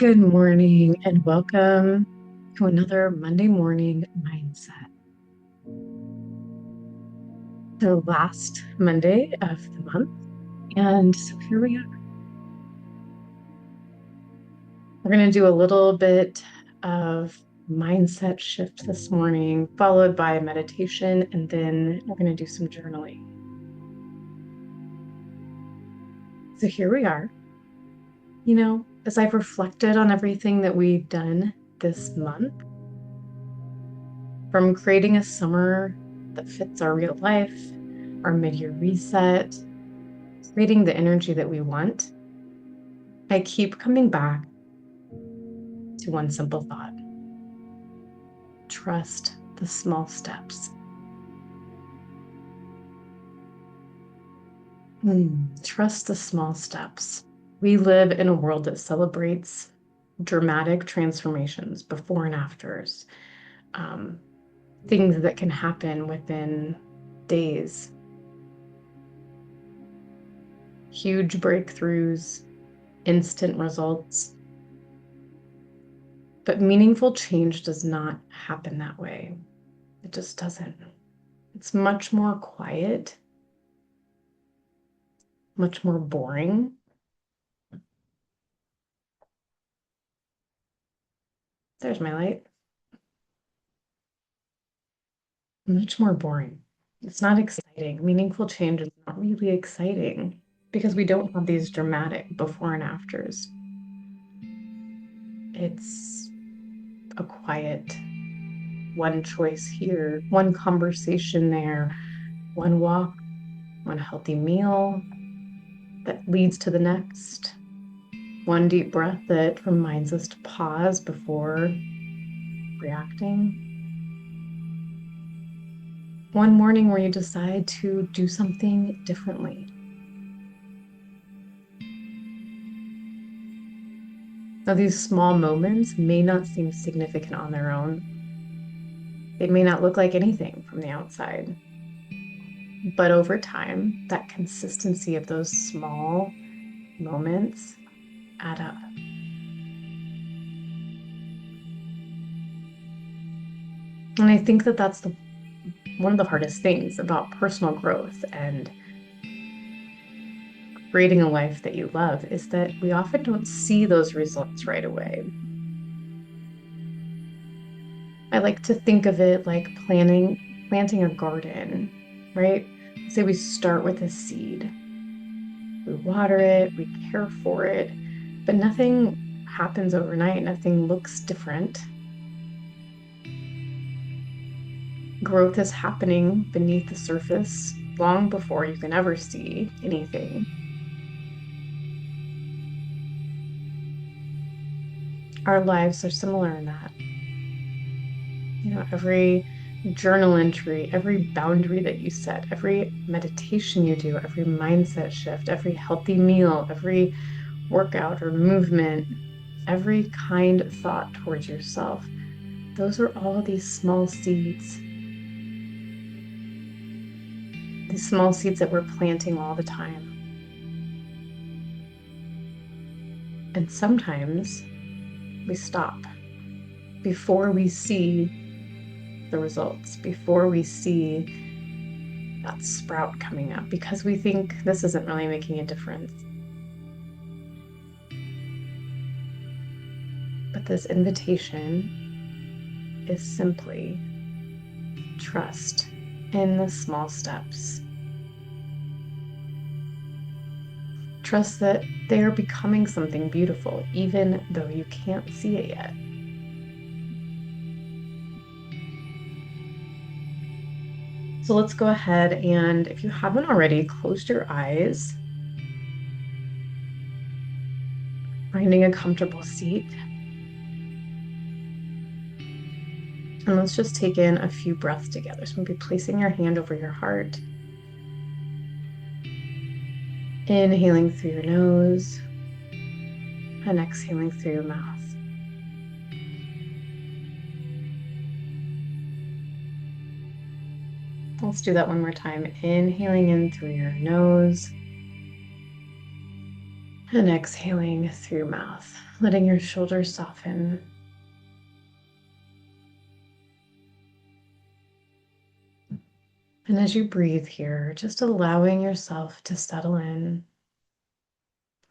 Good morning and welcome to another Monday morning mindset. The last Monday of the month. And so here we are. We're going to do a little bit of mindset shift this morning, followed by a meditation, and then we're going to do some journaling. So here we are. As I've reflected on everything that we've done this month, from creating a summer that fits our real life, our mid-year reset, creating the energy that we want, I keep coming back to one simple thought. Trust the small steps. Trust the small steps. We live in a world that celebrates dramatic transformations, before and afters, things that can happen within days, huge breakthroughs, instant results. But meaningful change does not happen that way. It just doesn't. It's much more quiet, much more boring. There's my light. Much more boring. It's not exciting. Meaningful change is not really exciting because we don't have these dramatic before and afters. It's a quiet one choice here, one conversation there, one walk, one healthy meal that leads to the next, one deep breath that reminds us to pause before reacting. One morning where you decide to do something differently. Now, these small moments may not seem significant on their own. They may not look like anything from the outside. But over time, that consistency of those small moments add up. And I think that that's one of the hardest things about personal growth and creating a life that you love is that we often don't see those results right away. I like to think of it like planting a garden, right? Say we start with a seed. We water it, we care for it, but nothing happens overnight. Nothing looks different. Growth is happening beneath the surface long before you can ever see anything. Our lives are similar in that. Every journal entry, every boundary that you set, every meditation you do, every mindset shift, every healthy meal, every workout or movement, every kind thought towards yourself, those are all these small seeds. These small seeds that we're planting all the time. And sometimes we stop before we see the results, before we see that sprout coming up, because we think this isn't really making a difference. But this invitation is simply trust in the small steps. Trust that they are becoming something beautiful, even though you can't see it yet. So let's go ahead and, if you haven't already, close your eyes, finding a comfortable seat. And let's just take in a few breaths together. So maybe placing your hand over your heart. Inhaling through your nose and exhaling through your mouth. Let's do that one more time. Inhaling in through your nose And exhaling through your mouth, letting your shoulders soften. And as you breathe here, just allowing yourself to settle in,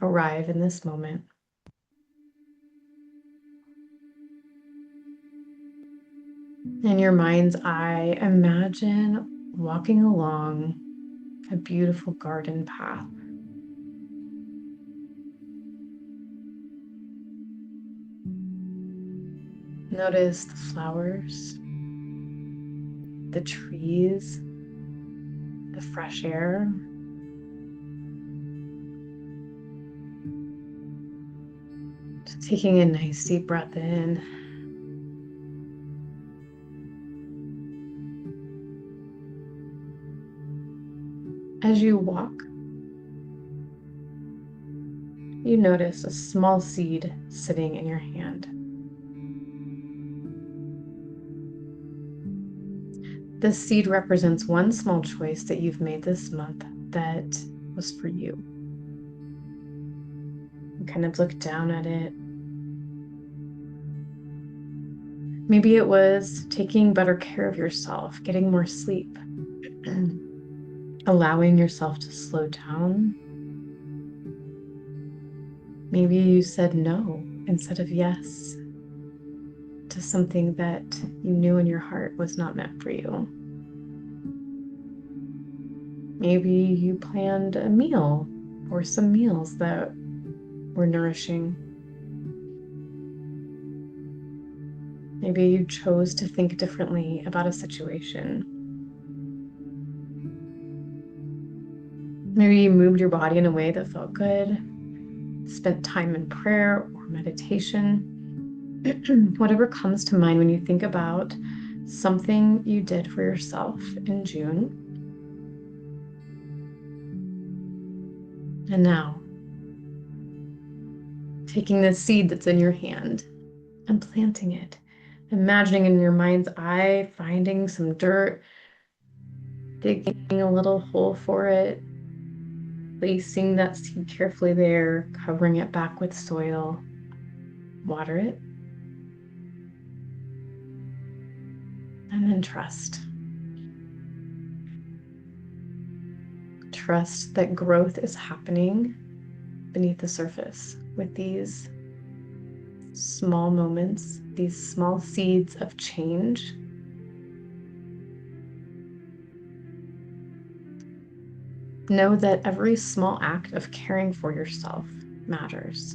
arrive in this moment. In your mind's eye, imagine walking along a beautiful garden path. Notice the flowers, the trees, the fresh air. Just taking a nice deep breath in. As you walk, you notice a small seed sitting in your hand. This seed represents one small choice that you've made this month that was for you. You kind of look down at it. Maybe it was taking better care of yourself, getting more sleep, allowing yourself to slow down. Maybe you said no instead of yes to something that you knew in your heart was not meant for you. Maybe you planned a meal or some meals that were nourishing. Maybe you chose to think differently about a situation. Maybe you moved your body in a way that felt good, spent time in prayer or meditation. Whatever comes to mind when you think about something you did for yourself in June. And now, taking the seed that's in your hand and planting it, imagining in your mind's eye, finding some dirt, digging a little hole for it, placing that seed carefully there, covering it back with soil, water it, and then trust. Trust that growth is happening beneath the surface with these small moments, these small seeds of change. Know that every small act of caring for yourself matters.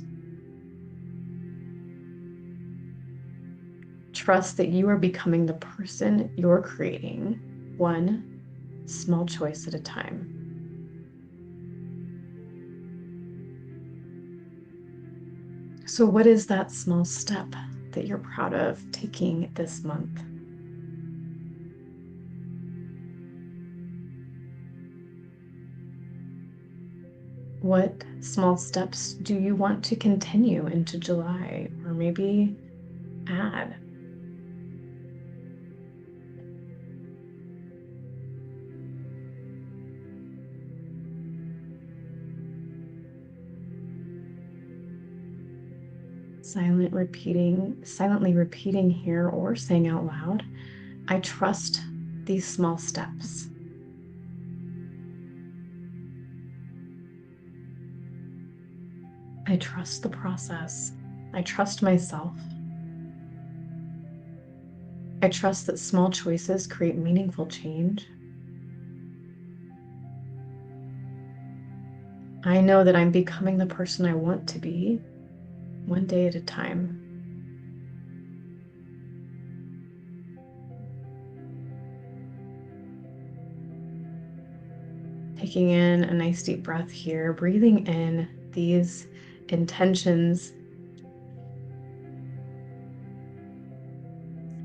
Trust that you are becoming the person you're creating, one small choice at a time. So, what is that small step that you're proud of taking this month? What small steps do you want to continue into July, or maybe add? Silently repeating here or saying out loud, I trust these small steps. I trust the process. I trust myself. I trust that small choices create meaningful change. I know that I'm becoming the person I want to be, one day at a time. Taking in a nice deep breath here, breathing in these intentions,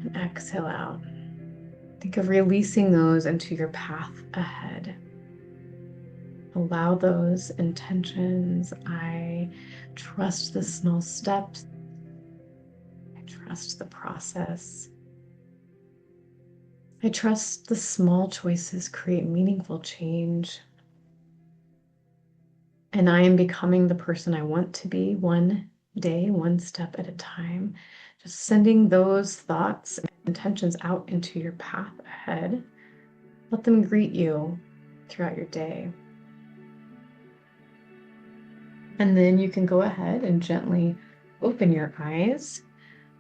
and exhale out. Think of releasing those into your path ahead. Allow those intentions. I trust the small steps. I trust the process. I trust the small choices create meaningful change. And I am becoming the person I want to be one day, one step at a time. Just sending those thoughts and intentions out into your path ahead. Let them greet you throughout your day. And then you can go ahead and gently open your eyes.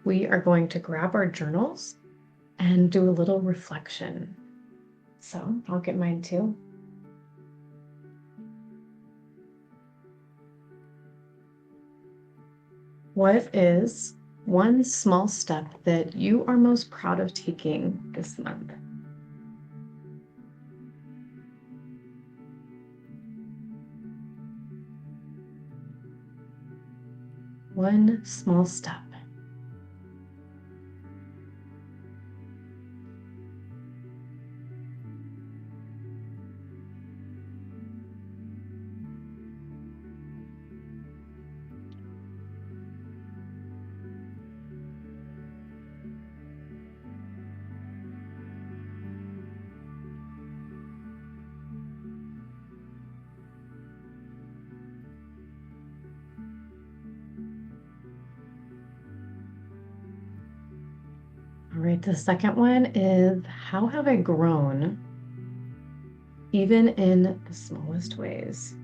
We are going to grab our journals and do a little reflection. So I'll get mine too. What is one small step that you are most proud of taking this month? One small step. All right, the second one is, how have I grown, even in the smallest ways?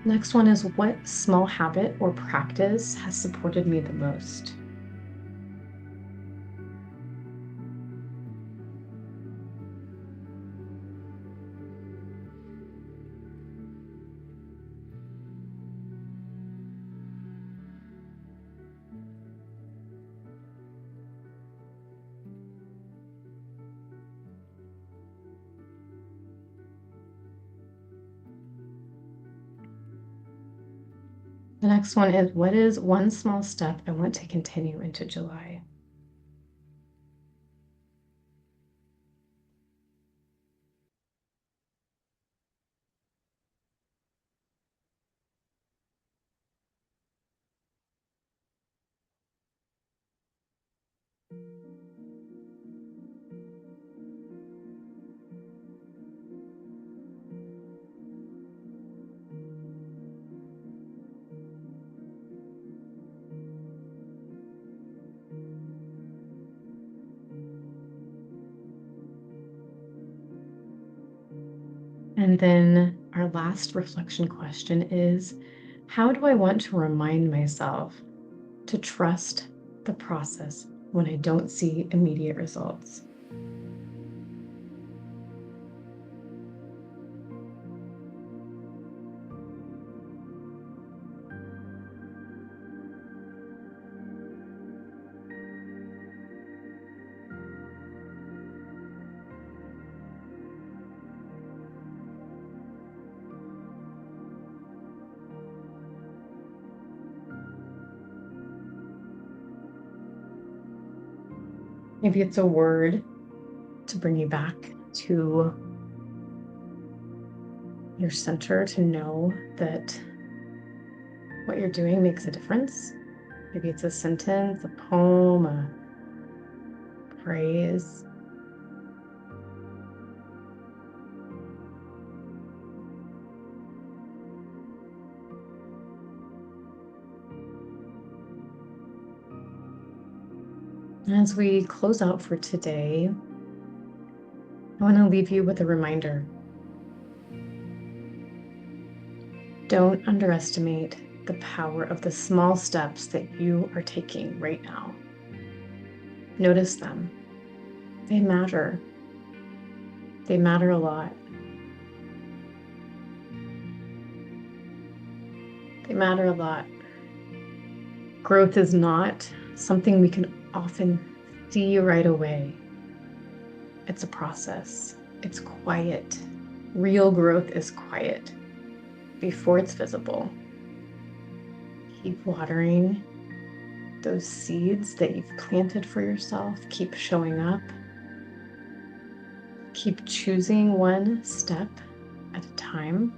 Next one is, what small habit or practice has supported me the most? The next one is, what is one small step I want to continue into July? And then our last reflection question is, how do I want to remind myself to trust the process when I don't see immediate results? Maybe it's a word to bring you back to your center, to know that what you're doing makes a difference. Maybe it's a sentence, a poem, a phrase. As we close out for today, I want to leave you with a reminder. Don't underestimate the power of the small steps that you are taking right now. Notice them. They matter. They matter a lot. They matter a lot. Growth is not something we can often see right away. It's a process. It's quiet. Real growth is quiet before it's visible. Keep watering those seeds that you've planted for yourself. Keep showing up. Keep choosing one step at a time,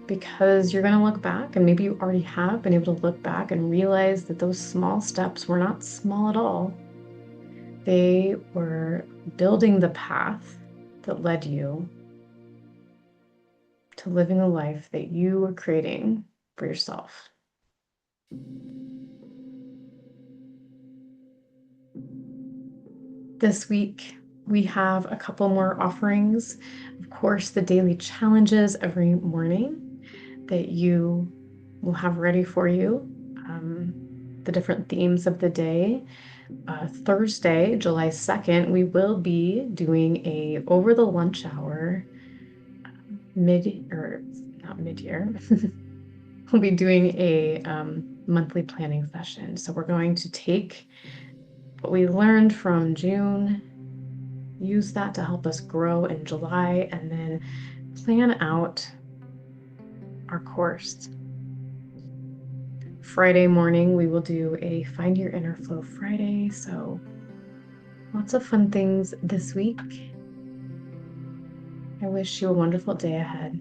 because you're going to look back, and maybe you already have been able to look back and realize that those small steps were not small at all. They were building the path that led you to living the life that you were creating for yourself. This week, we have a couple more offerings. Of course, the daily challenges every morning that you will have ready for you, the different themes of the day. Thursday, July 2nd, we will be doing a over the lunch hour not mid-year. We'll be doing a monthly planning session. So we're going to take what we learned from June, use that to help us grow in July, and then plan out our course. Friday morning, we will do a Find Your Inner Flow Friday. So lots of fun things this week. I wish you a wonderful day ahead.